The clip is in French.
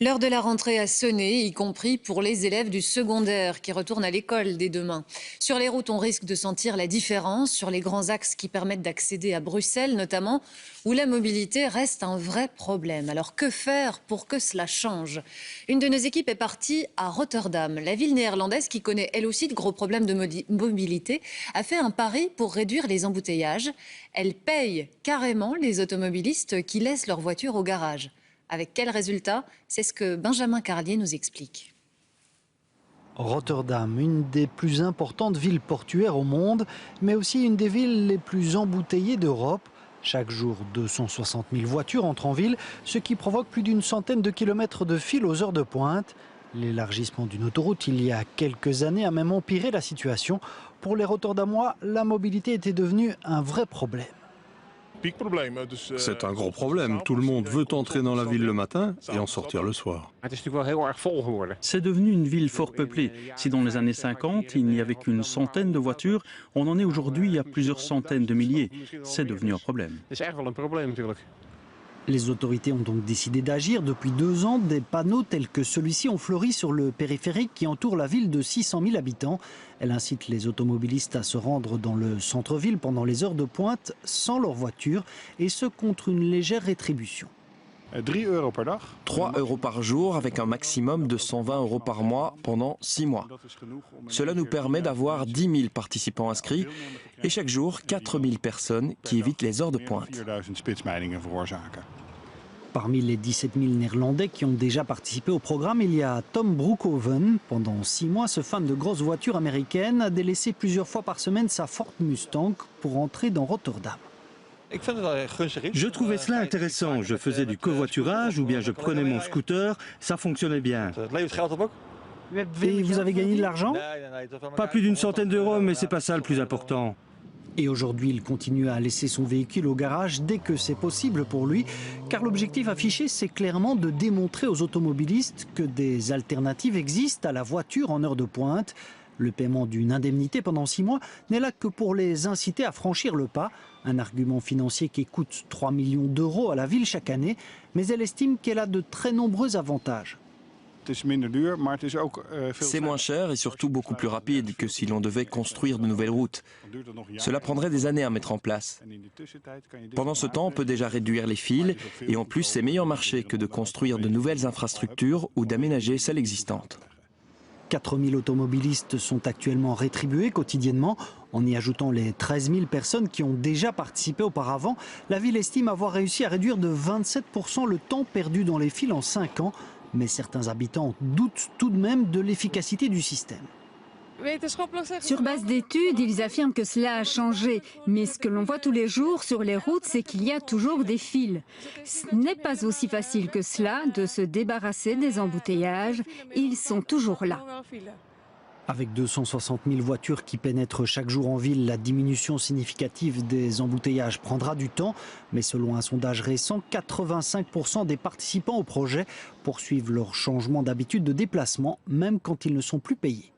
L'heure de la rentrée a sonné, y compris pour les élèves du secondaire qui retournent à l'école dès demain. Sur les routes, on risque de sentir la différence sur les grands axes qui permettent d'accéder à Bruxelles, notamment, où la mobilité reste un vrai problème. Alors que faire pour que cela change? Une de nos équipes est partie à Rotterdam. La ville néerlandaise, qui connaît elle aussi de gros problèmes de mobilité, a fait un pari pour réduire les embouteillages. Elle paye carrément les automobilistes qui laissent leur voiture au garage. Avec quel résultat? C'est ce que Benjamin Carlier nous explique. Rotterdam, une des plus importantes villes portuaires au monde, mais aussi une des villes les plus embouteillées d'Europe. Chaque jour, 260 000 voitures entrent en ville, ce qui provoque plus d'une centaine de kilomètres de fil aux heures de pointe. L'élargissement d'une autoroute il y a quelques années a même empiré la situation. Pour les Rotterdamois, la mobilité était devenue un vrai problème. C'est un gros problème. Tout le monde veut entrer dans la ville le matin et en sortir le soir. C'est devenu une ville fort peuplée. Si dans les années 50, il n'y avait qu'une centaine de voitures, on en est aujourd'hui à plusieurs centaines de milliers. C'est devenu un problème. Les autorités ont donc décidé d'agir. Depuis 2 ans, des panneaux tels que celui-ci ont fleuri sur le périphérique qui entoure la ville de 600 000 habitants. Elle incite les automobilistes à se rendre dans le centre-ville pendant les heures de pointe sans leur voiture, et ce contre une légère rétribution. 3 € par jour avec un maximum de 120 € par mois pendant 6 mois. Cela nous permet d'avoir 10 000 participants inscrits et chaque jour 4 000 personnes qui évitent les heures de pointe. Parmi les 17 000 Néerlandais qui ont déjà participé au programme, il y a Tom Broekhoven. Pendant 6 mois, ce fan de grosses voitures américaines a délaissé plusieurs fois par semaine sa Ford Mustang pour entrer dans Rotterdam. Je trouvais cela intéressant. Je faisais du covoiturage ou bien je prenais mon scooter. Ça fonctionnait bien. Et vous avez gagné de l'argent? Pas plus d'une centaine d'euros, mais c'est pas ça le plus important. Et aujourd'hui, il continue à laisser son véhicule au garage dès que c'est possible pour lui, car l'objectif affiché, c'est clairement de démontrer aux automobilistes que des alternatives existent à la voiture en heure de pointe. Le paiement d'une indemnité pendant 6 mois n'est là que pour les inciter à franchir le pas, un argument financier qui coûte 3 millions d'euros à la ville chaque année, mais elle estime qu'elle a de très nombreux avantages. C'est moins cher et surtout beaucoup plus rapide que si l'on devait construire de nouvelles routes. Cela prendrait des années à mettre en place. Pendant ce temps, on peut déjà réduire les fils et en plus, c'est meilleur marché que de construire de nouvelles infrastructures ou d'aménager celles existantes. 4 000 automobilistes sont actuellement rétribués quotidiennement. En y ajoutant les 13 000 personnes qui ont déjà participé auparavant, la ville estime avoir réussi à réduire de 27 % le temps perdu dans les fils en 5 ans. Mais certains habitants doutent tout de même de l'efficacité du système. Sur base d'études, ils affirment que cela a changé. Mais ce que l'on voit tous les jours sur les routes, c'est qu'il y a toujours des fils. Ce n'est pas aussi facile que cela de se débarrasser des embouteillages. Ils sont toujours là. Avec 260 000 voitures qui pénètrent chaque jour en ville, la diminution significative des embouteillages prendra du temps. Mais selon un sondage récent, 85 % des participants au projet poursuivent leur changement d'habitude de déplacement, même quand ils ne sont plus payés.